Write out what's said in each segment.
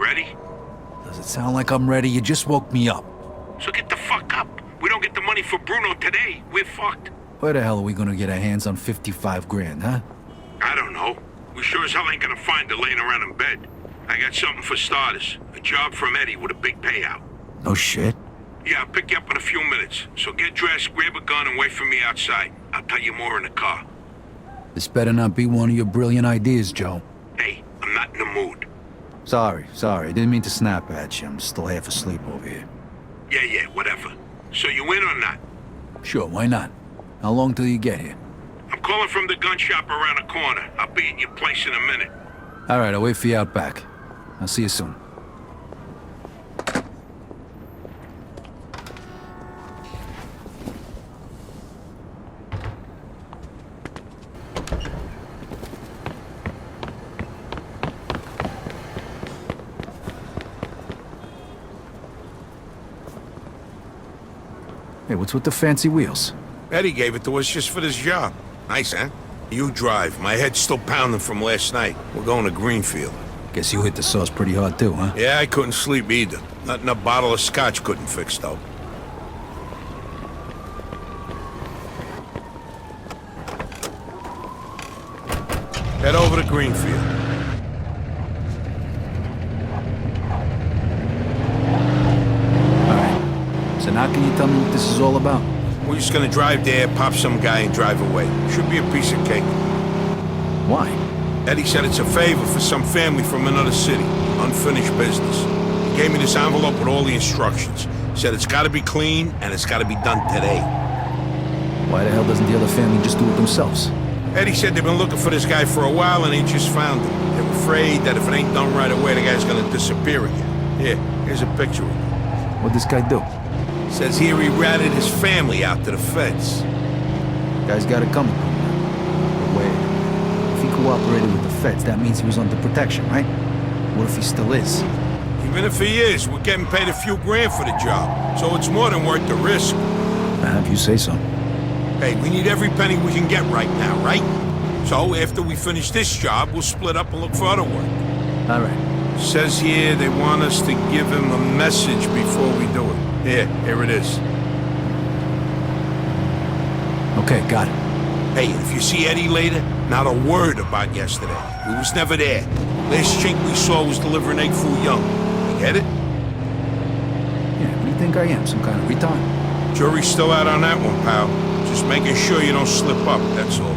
ready? Does it sound like I'm ready? You just woke me up. So get the fuck up. We don't get the money for Bruno today, we're fucked. Where the hell are we gonna get our hands on 55 grand, huh? I don't know. We sure as hell ain't gonna find her laying around in bed. I got something for starters. A job from Eddie with a big payout. No shit. Yeah, I'll pick you up in a few minutes. So get dressed, grab a gun, and wait for me outside. I'll tell you more in the car. This better not be one of your brilliant ideas, Joe. Hey, I'm not in the mood. Sorry. Didn't mean to snap at you. I'm still half asleep over here. Yeah, whatever. So you in or not? Sure, why not? How long till you get here? I'm calling from the gun shop around the corner. I'll be at your place in a minute. All right, I'll wait for you out back. I'll see you soon. Hey, what's with the fancy wheels? Eddie gave it to us just for this job. Nice, huh? You drive. My head's still pounding from last night. We're going to Greenfield. Guess you hit the sauce pretty hard too, huh? Yeah, I couldn't sleep either. Nothing a bottle of scotch couldn't fix, though. Head over to Greenfield. So now can you tell me what this is all about? We're just gonna drive there, pop some guy, and drive away. Should be a piece of cake. Why? Eddie said it's a favor for some family from another city. Unfinished business. He gave me this envelope with all the instructions. Said it's gotta be clean, and it's gotta be done today. Why the hell doesn't the other family just do it themselves? Eddie said they've been looking for this guy for a while, and they just found him. They're afraid that if it ain't done right away, the guy's gonna disappear again. Here, here's a picture of him. What'd this guy do? Says here he ratted his family out to the feds. Guy's got it coming. But wait, if he cooperated with the feds, that means he was under protection, right? What if he still is? Even if he is, we're getting paid a few grand for the job, so it's more than worth the risk. If you say so. Hey, we need every penny we can get right now, right? So after we finish this job, we'll split up and look for other work. All right. Says here they want us to give him a message before we do it. Here it is. Okay, got it. Hey, if you see Eddie later, not a word about yesterday. He was never there. Last chink we saw was delivering egg foo young. You get it? Yeah, what do you think I am? Some kind of retard? Jury's still out on that one, pal. Just making sure you don't slip up, that's all.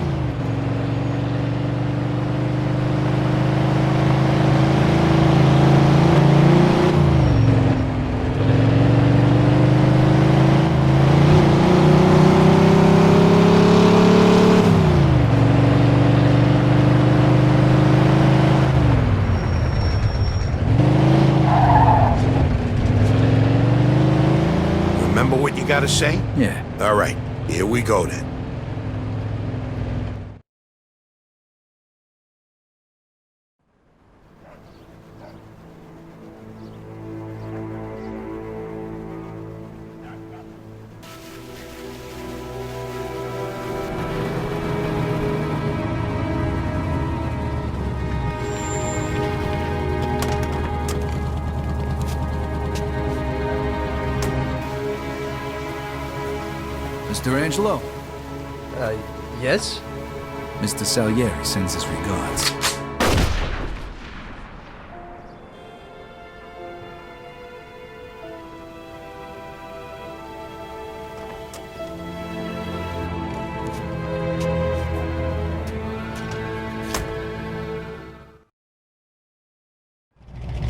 Gotta say? Yeah. All right, here we go then. Mr. Angelo? Yes? Mr. Salieri sends his regards.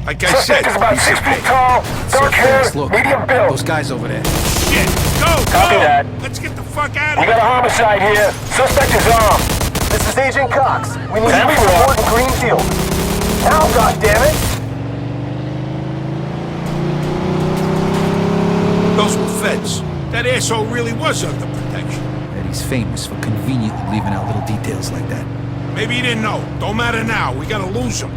Like I said, is about 6 feet tall, dark hair, Look, medium build. those guys over there. shit! Go! Copy that. Let's get the fuck out We of got a here! homicide here. Suspect is armed. This is Agent Cox. We need you to report in Greenfield. Now, goddammit! Those were feds. That asshole really was under protection. Eddie's famous for conveniently leaving out little details like that. Maybe he didn't know. Don't matter now. We gotta lose him.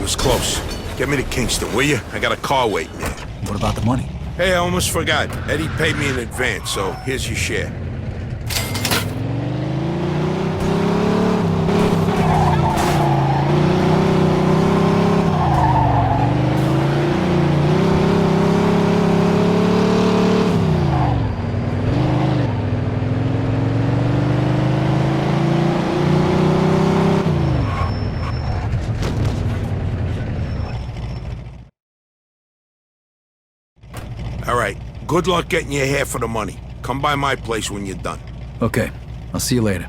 was close. Get me to Kingston, will you? I got a car waiting there. What about the money? Hey, I almost forgot. Eddie paid me in advance, so here's your share. All right, good luck getting your half of the money. Come by my place when you're done. Okay, I'll see you later.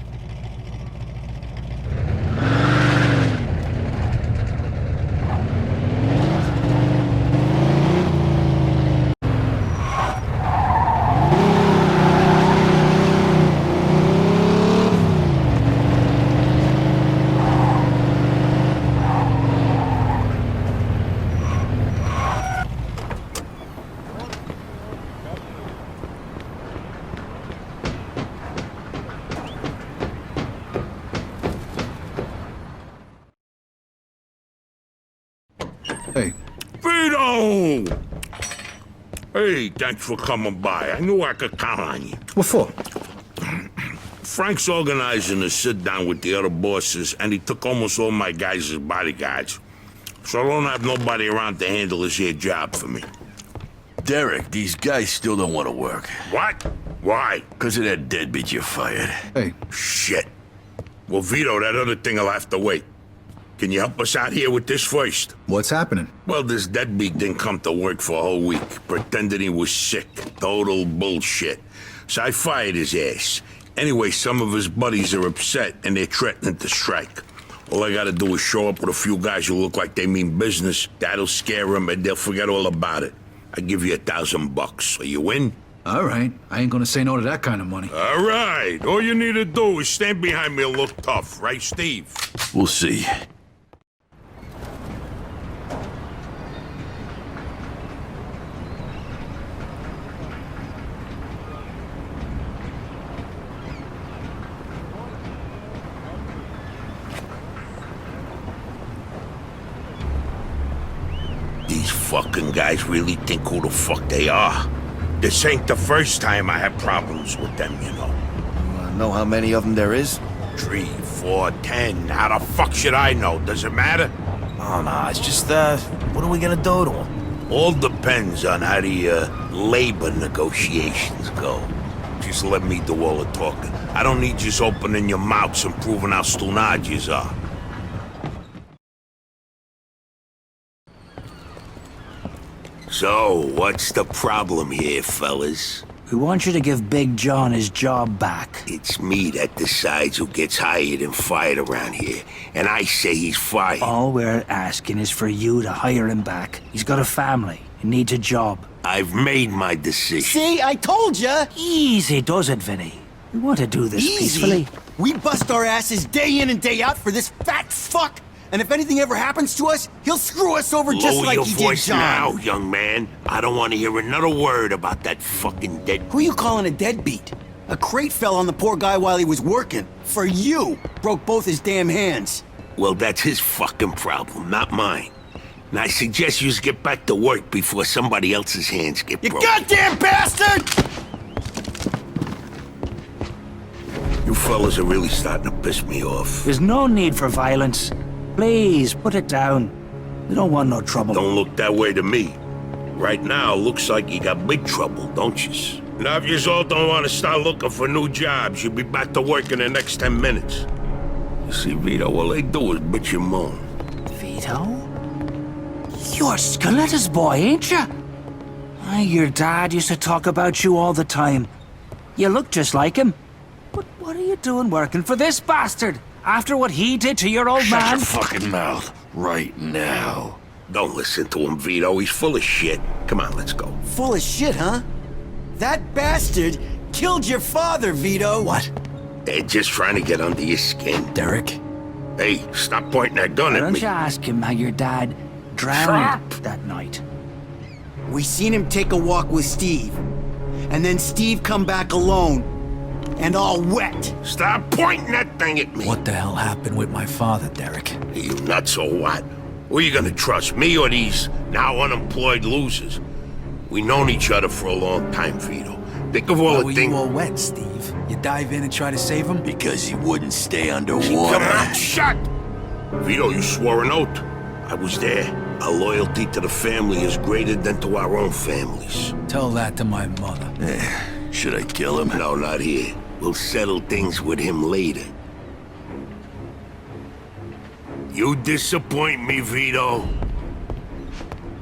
Hey, Vito! Hey, thanks for coming by. I knew I could count on you. what for? Frank's organizing a sit-down with the other bosses, and he took almost all my guys as bodyguards. So I don't have nobody around to handle this here job for me. Derek, these guys still don't want to work. What? Why? Because of that deadbeat you fired. Hey, Shit. Well, Vito, that other thing will have to wait. Can you help us out here with this first? what's happening? Well, this deadbeat didn't come to work for a whole week, pretending he was sick. Total bullshit. So I fired his ass. Anyway, some of his buddies are upset, and they're threatening to strike. All I gotta do is show up with a few guys who look like they mean business. That'll scare them, and they'll forget all about it. I give you $1,000. Are you in? All right, I ain't gonna say no to that kind of money. All right. All you need to do is stand behind me and look tough, right, Steve? We'll see. These fucking guys really think who the fuck they are. This ain't the first time I had problems with them, you know. Know how many of them there is? 3, 4, 10. How the fuck should I know? Does it matter? Oh, no, it's just, what are we gonna do to them? All depends on how the labor negotiations go. Just let me do all the talking. I don't need just opening your mouths and proving how stunad yous are. So, what's the problem here, fellas? We want you to give Big John his job back. It's me that decides who gets hired and fired around here, and I say he's fired. All we're asking is for you to hire him back. He's got a family. He needs a job. I've made my decision. See, I told ya! Easy does it, Vinny. We want to do this peacefully. We bust our asses day in and day out for this fat fuck, and if anything ever happens to us, he'll screw us over just Lower like your he voice did John. now, young man. I don't want to hear another word about that fucking dead. Who you calling a deadbeat? A crate fell on the poor guy while he was working. For you, broke both his damn hands. Well, that's his fucking problem, not mine. And I suggest you get back to work before somebody else's hands get You broken. goddamn bastard! You fellas are really starting to piss me off. There's no need for violence. Please, put it down. We don't want no trouble. Don't look that way to me. Right now, looks like you got big trouble, don't you? Now, if you all don't want to start looking for new jobs, you'll be back to work in the next 10 minutes. You see, Vito, all they do is bitch and moan. Vito? You're Scoletta's boy, ain't you? Your dad used to talk about you all the time. You look just like him. But what are you doing working for this bastard? After what he did to your old man? Shut your fucking mouth right now. Don't listen to him, Vito. He's full of shit. Come on, let's go. Full of shit, huh? That bastard killed your father, Vito. What? They're just trying to get under your skin. Derek? Hey, stop pointing that gun Why at don't me. you ask him how your dad drowned that night? We seen him take a walk with Steve. And then Steve come back alone. And all wet. Stop pointing that thing at me. What the hell happened with my father, Derek? Are you nuts or what? Who are you gonna trust, me or these now unemployed losers? We known each other for a long time, Vito. Think of all Why the were things... you all wet, Steve? You dive in and try to save him? Because he wouldn't stay Keep underwater. your mouth shut! Vito, you swore an oath. I was there. Our loyalty to the family is greater than to our own families. Tell that to my mother. Should I kill him? No, not here. We'll settle things with him later. You disappoint me, Vito.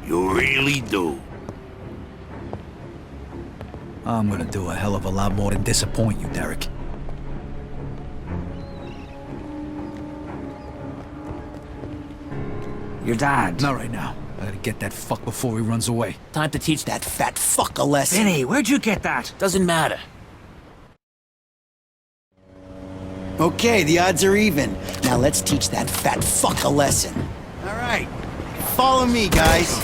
You really do. I'm gonna do a hell of a lot more than disappoint you, Derek. Your dad. Not right now. I gotta get that fuck before he runs away. Time to teach that fat fuck a lesson. Vinny, where'd you get that? Doesn't matter. Okay, the odds are even. Now let's teach that fat fuck a lesson. All right, follow me, guys.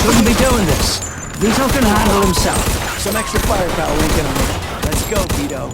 Shouldn't be doing this. Vito can handle himself. Some extra firepower we can unleash. Let's go, Vito.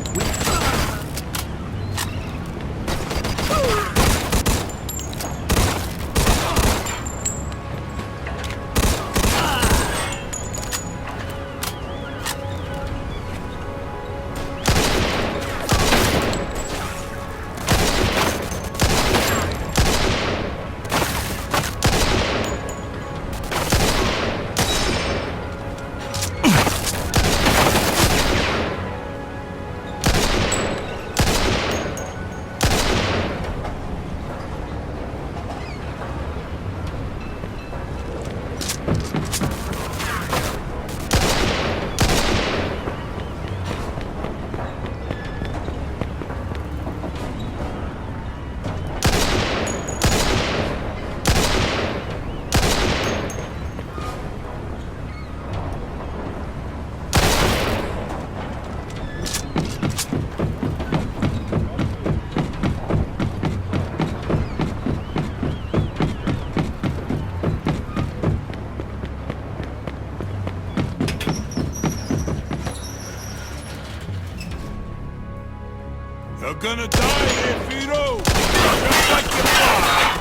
You're gonna die here, Vito! Just like your father!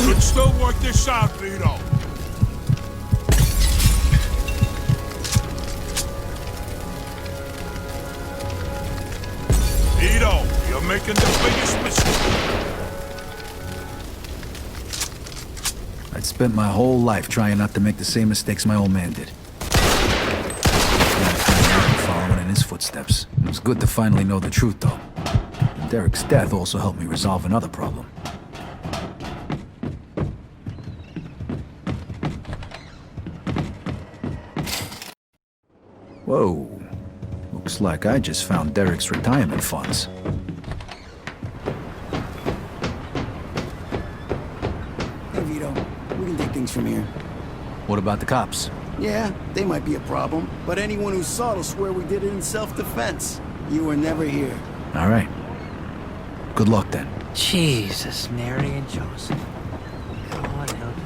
Should still work this out, Vito. Vito, you're making the biggest mistake. I'd spent my whole life trying not to make the same mistakes my old man did. Following in his footsteps. It was good to finally know the truth, though. Derek's death also helped me resolve another problem. Whoa. Looks like I just found Derek's retirement funds. Hey, Vito, we can take things from here. What about the cops? Yeah, they might be a problem, but anyone who saw it will swear we did it in self-defense. You were never here. All right. Good luck, then. Jesus, Mary and Joseph. God help you.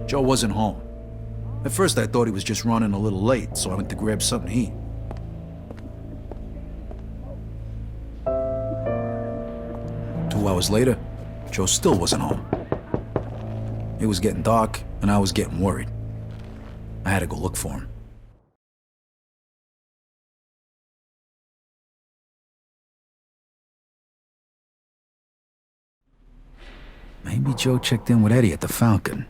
Joe wasn't home. At first I thought he was just running a little late, so I went to grab something to eat. Two hours later, Joe still wasn't home. It was getting dark, and I was getting worried. I had to go look for him. Maybe Joe checked in with Eddie at the Falcon.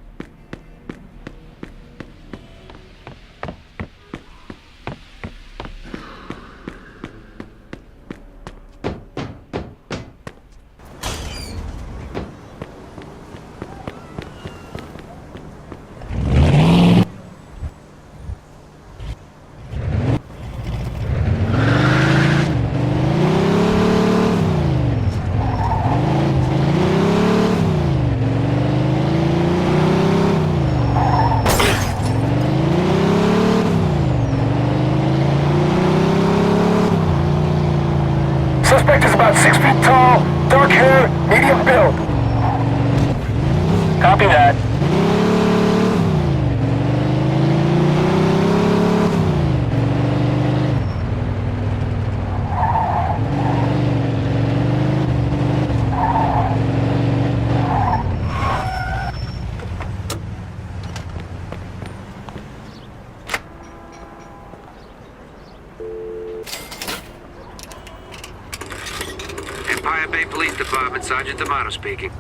Empire Bay Police Department, Sergeant D'Amato speaking.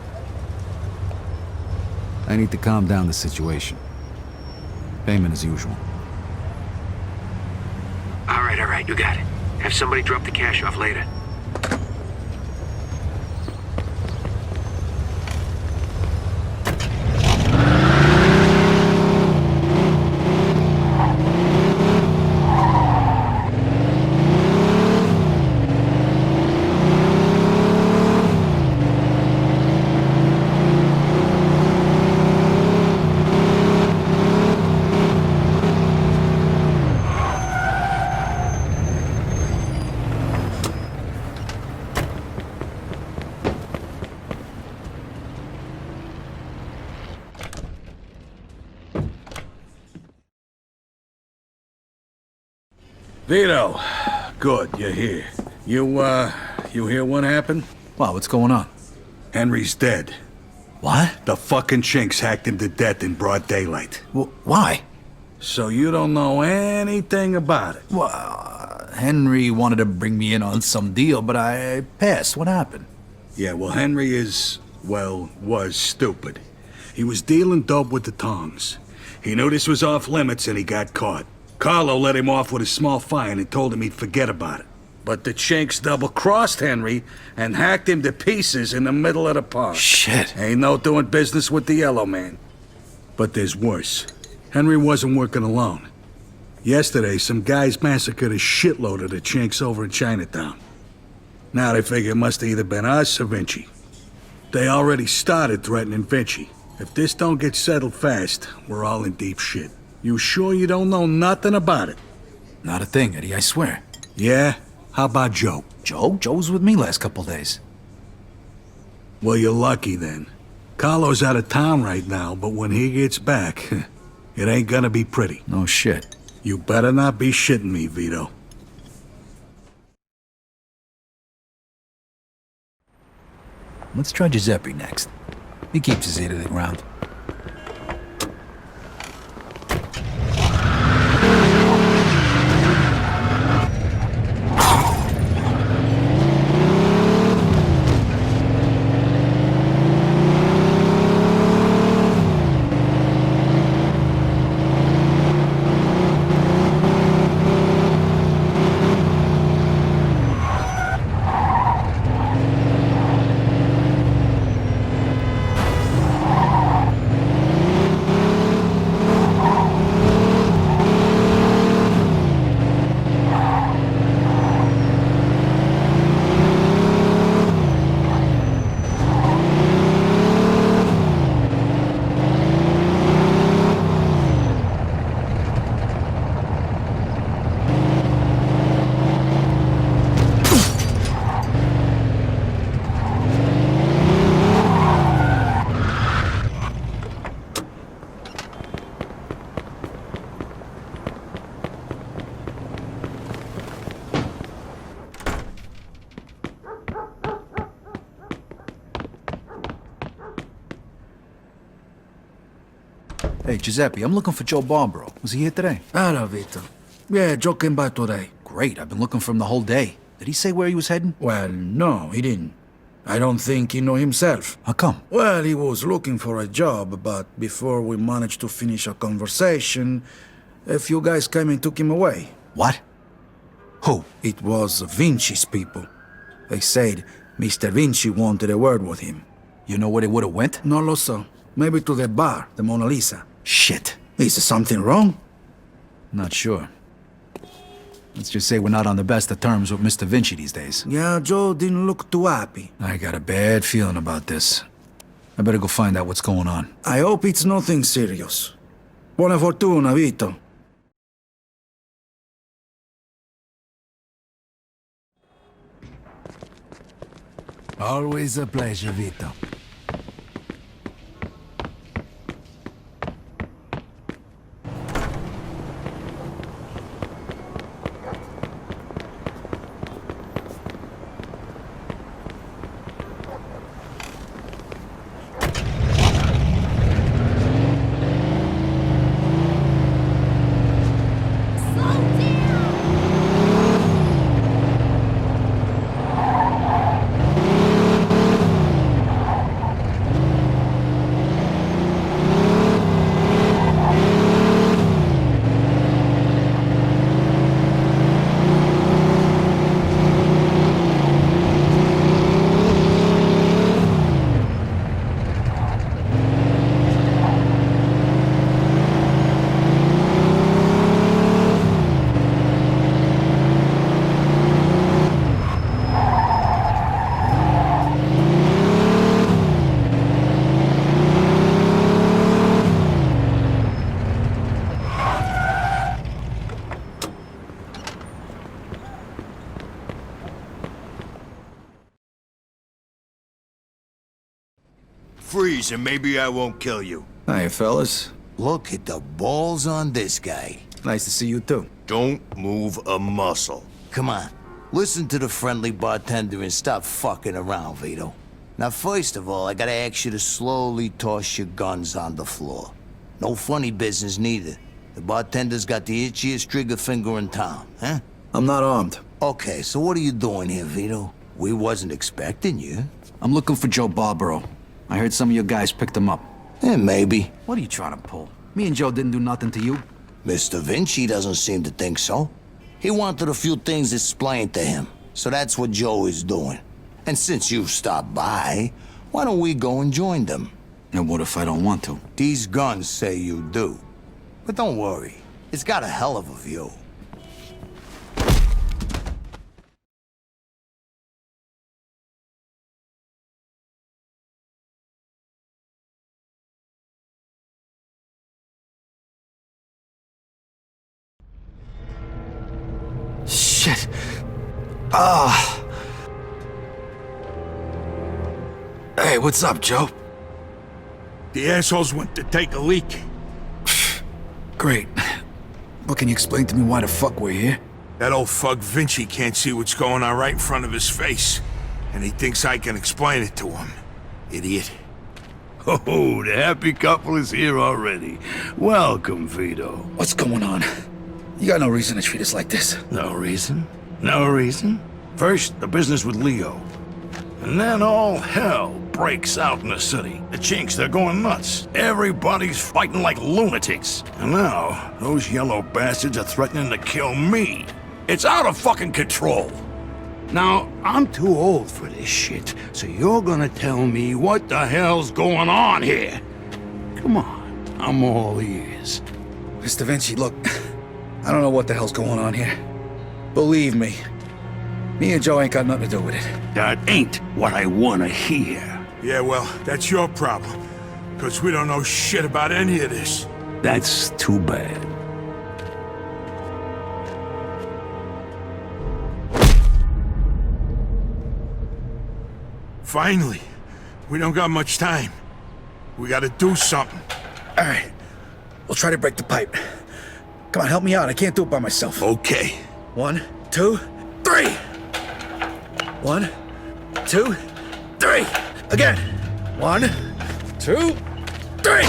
I need to calm down the situation. Payment as usual. All right, you got it. Have somebody drop the cash off later. Vito, good, you're here. You hear what happened? Wow, what's going on? Henry's dead. What? The fucking chinks hacked him to death in broad daylight. Why? So you don't know anything about it? Well, Henry wanted to bring me in on some deal, but I passed. What happened? Yeah, well, Henry was stupid. He was dealing dope with the tongs. He knew this was off limits and he got caught. Carlo let him off with a small fine and told him he'd forget about it. But the chinks double-crossed Henry and hacked him to pieces in the middle of the park. Shit. Ain't no doing business with the Yellow Man. But there's worse. Henry wasn't working alone. Yesterday, some guys massacred a shitload of the chinks over in Chinatown. Now they figure it must have either been us or Vinci. They already started threatening Vinci. If this don't get settled fast, we're all in deep shit. You sure you don't know nothing about it? Not a thing, Eddie, I swear. Yeah? How about Joe? Joe? Joe was with me last couple days. Well, you're lucky then. Carlo's out of town right now, but when he gets back, it ain't gonna be pretty. No shit. You better not be shitting me, Vito. Let's try Giuseppe next. He keeps his ear to the ground. Hey, Giuseppe, I'm looking for Joe Barbaro. Was he here today? Hello, Vito. Yeah, Joe came by today. Great, I've been looking for him the whole day. Did he say where he was heading? Well, no, he didn't. I don't think he knew himself. How come? Well, he was looking for a job, but before we managed to finish our conversation, a few guys came and took him away. What? Who? It was Vinci's people. They said Mr. Vinci wanted a word with him. You know where they would have went? No lo so. Maybe to the bar, the Mona Lisa. Shit. Is something wrong? Not sure. Let's just say we're not on the best of terms with Mr. Vinci these days. Yeah, Joe didn't look too happy. I got a bad feeling about this. I better go find out what's going on. I hope it's nothing serious. Buona fortuna, Vito. Always a pleasure, Vito. Freeze and maybe I won't kill you. Hey, fellas. Look at the balls on this guy. Nice to see you, too. Don't move a muscle. Come on. Listen to the friendly bartender and stop fucking around, Vito. Now, first of all, I gotta ask you to slowly toss your guns on the floor. No funny business, neither. The bartender's got the itchiest trigger finger in town, huh? I'm not armed. Okay, so what are you doing here, Vito? We wasn't expecting you. I'm looking for Joe Barbaro. I heard some of your guys picked him up. Maybe. What are you trying to pull? Me and Joe didn't do nothing to you. Mr. Vinci doesn't seem to think so. He wanted a few things explained to him, so that's what Joe is doing. And since you've stopped by, why don't we go and join them? And what if I don't want to? These guns say you do. But don't worry, it's got a hell of a view. Shit. Ah. Hey, what's up, Joe? The assholes went to take a leak. Great. But can you explain to me why the fuck we're here? That old fuck Vinci can't see what's going on right in front of his face. And he thinks I can explain it to him. Idiot. Oh, the happy couple is here already. Welcome, Vito. What's going on? You got no reason to treat us like this. No reason? No reason? First, the business with Leo. And then all hell breaks out in the city. The chinks, they're going nuts. Everybody's fighting like lunatics. And now, those yellow bastards are threatening to kill me. It's out of fucking control. Now, I'm too old for this shit, so you're gonna tell me what the hell's going on here. Come on, I'm all ears. Mr. Vinci, look, I don't know what the hell's going on here. Believe me, me and Joe ain't got nothing to do with it. That ain't what I wanna hear. Yeah, well, that's your problem. Because we don't know shit about any of this. That's too bad. Finally. We don't got much time. We gotta do something. All right, we'll try to break the pipe. Come on, help me out. I can't do it by myself. Okay. 1, 2, 3. 1, 2, 3. Again. 1, 2, 3.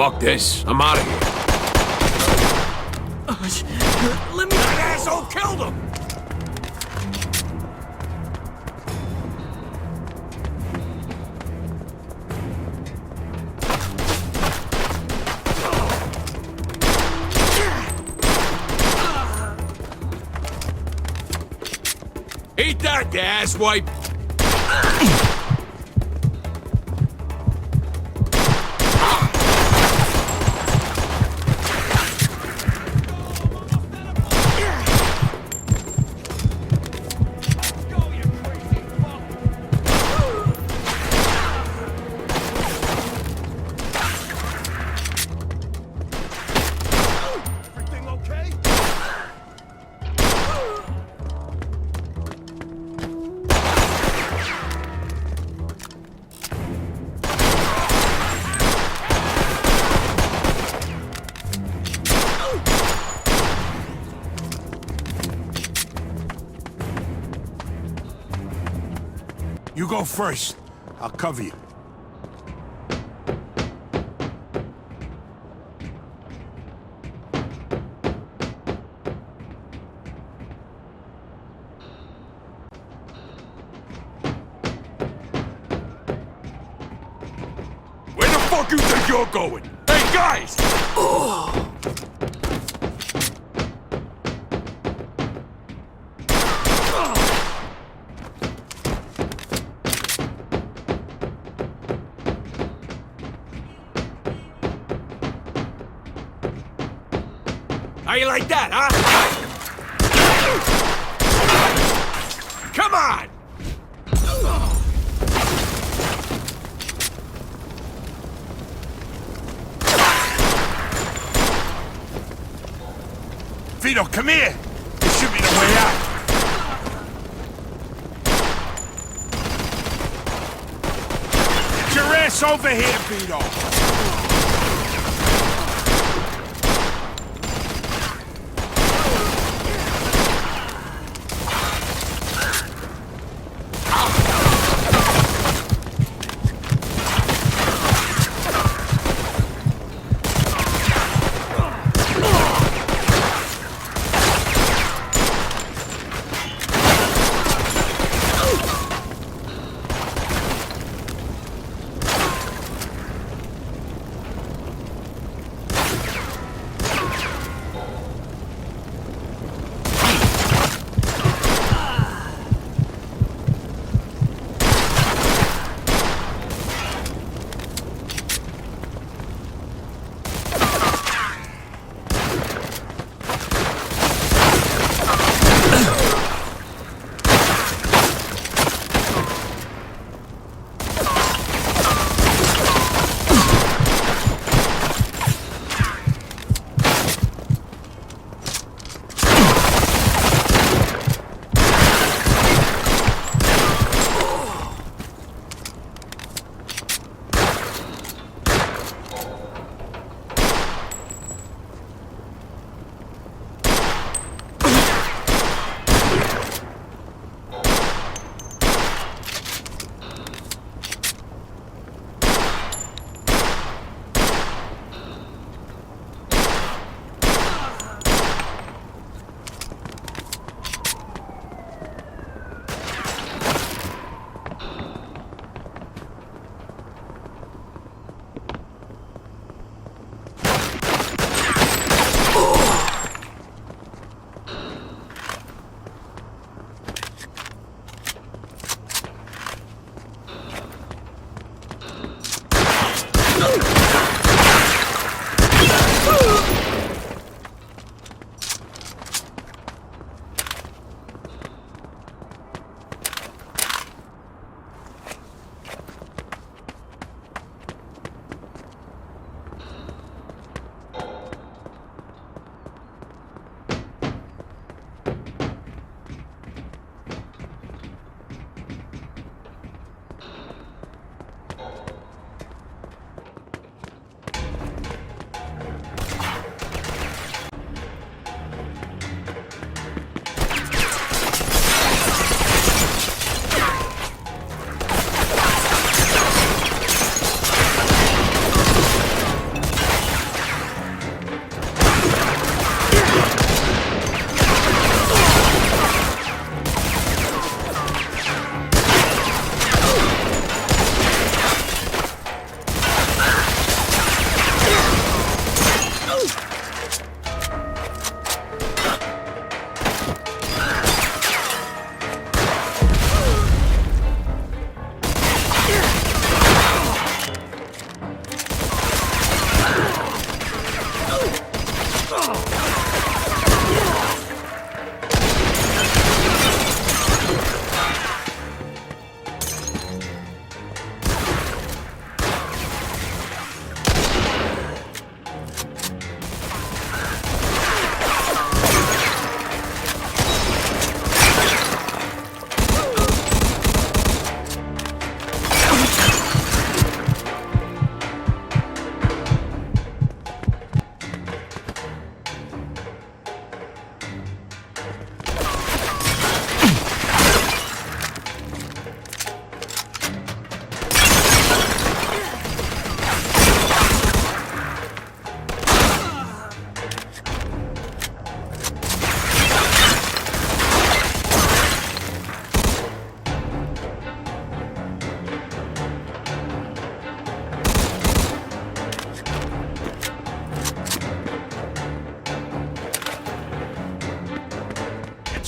Fuck this. I'm out of here. Let me... That asshole killed him! Eat that, you asswipe! You go first. I'll cover you. Where the fuck you think you're going? Hey, guys! How you like that, huh? Come on! Vito, come here! This should be the way out. Get your ass over here, Vito!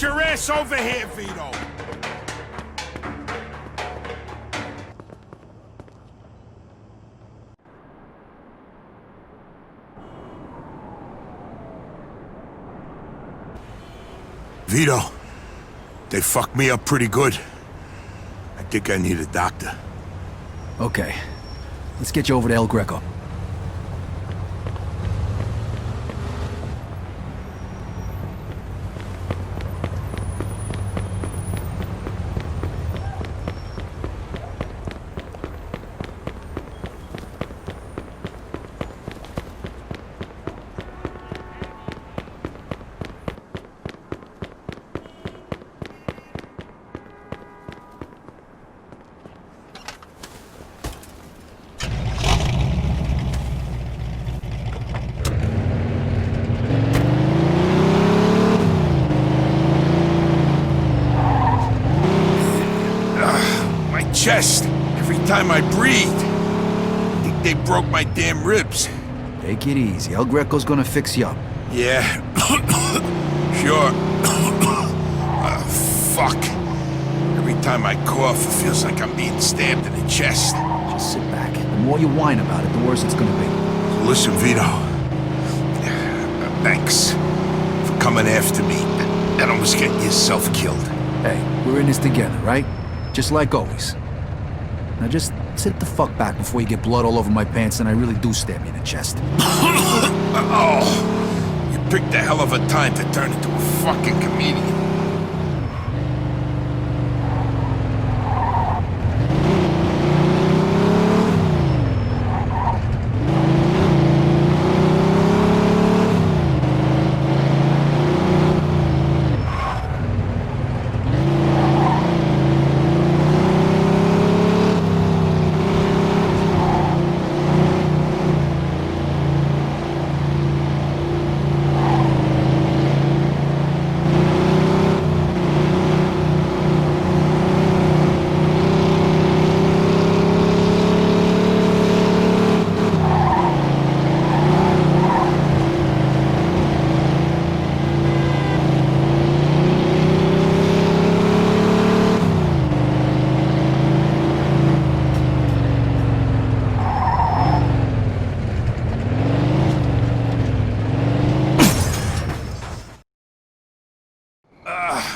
Get your ass over here, Vito! Vito, they fucked me up pretty good. I think I need a doctor. Okay. Let's get you over to El Greco. Chest. Every time I breathe. I think they broke my damn ribs. Take it easy. El Greco's gonna fix you up. Yeah. Sure. Fuck. Every time I cough, it feels like I'm being stabbed in the chest. Just sit back. The more you whine about it, the worse it's gonna be. Listen, Vito. Thanks for coming after me and almost getting yourself killed. Hey, we're in this together, right? Just like always. Now just sit the fuck back before you get blood all over my pants and I really do stab you in the chest. Oh, you picked a hell of a time to turn into a fucking comedian.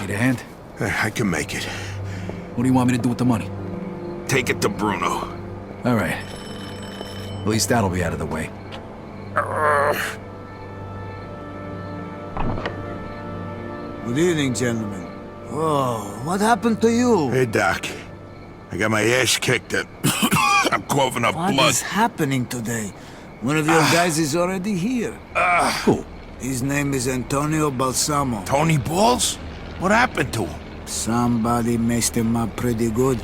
Need a hand? I can make it. What do you want me to do with the money? Take it to Bruno. All right. At least that'll be out of the way. Good evening, gentlemen. Oh, what happened to you? Hey, Doc. I got my ass kicked and I'm coughing up blood. What is happening today? One of your guys is already here. Who? His name is Antonio Balsamo. Tony Balls? What happened to him? Somebody messed him up pretty good.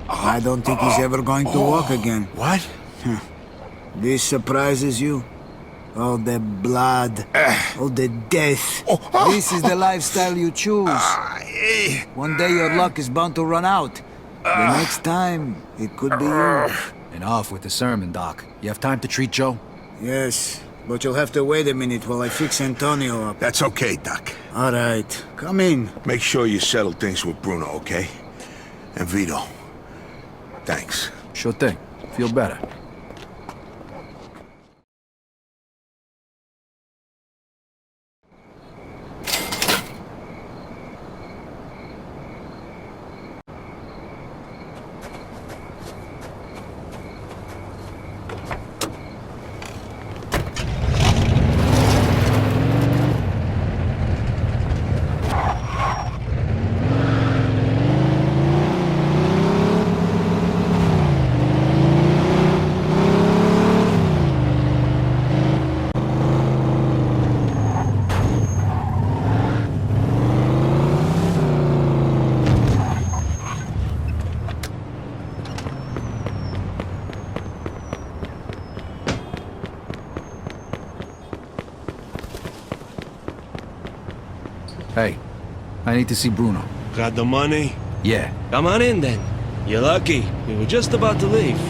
I don't think he's ever going to walk again. What? This surprises you? All the blood, all the death. This is the lifestyle you choose. One day your luck is bound to run out. The next time, it could be you. Enough with the sermon, Doc. You have time to treat Joe? Yes, but you'll have to wait a minute while I fix Antonio up. That's okay, Doc. All right, come in. Make sure you settle things with Bruno, okay? And Vito. Thanks. Sure thing. Feel better. Hey, I need to see Bruno. Got the money? Yeah. Come on in then. You're lucky. We were just about to leave.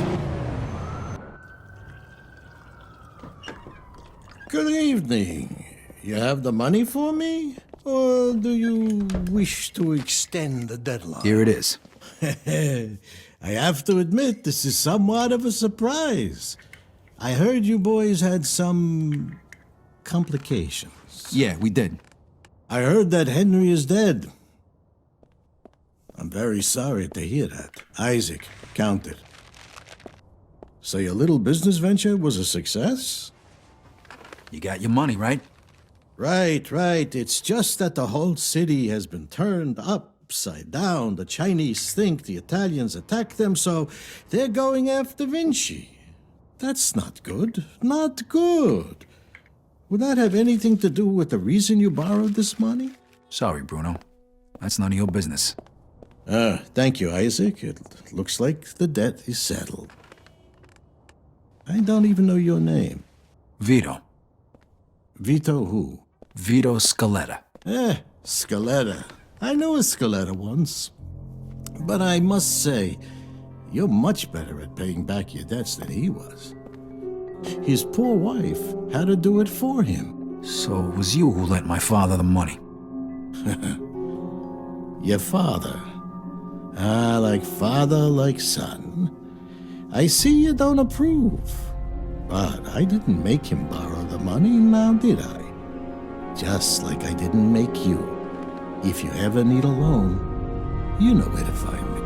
Good evening. You have the money for me? Or do you wish to extend the deadline? Here it is. I have to admit, this is somewhat of a surprise. I heard you boys had some complications. Yeah, we did. I heard that Henry is dead. I'm very sorry to hear that. Isaac, count it. So your little business venture was a success? You got your money, right? Right. It's just that the whole city has been turned upside down. The Chinese think the Italians attacked them, so they're going after Vinci. That's not good. Not good. Would that have anything to do with the reason you borrowed this money? Sorry, Bruno. That's none of your business. Thank you, Isaac. It looks like the debt is settled. I don't even know your name. Vito. Vito who? Vito Scaletta. Scaletta. I knew a Scaletta once. But I must say, you're much better at paying back your debts than he was. His poor wife had to do it for him. So it was you who lent my father the money. Your father? Like father, like son. I see you don't approve. But I didn't make him borrow the money, now did I? Just like I didn't make you. If you ever need a loan, you know where to find me.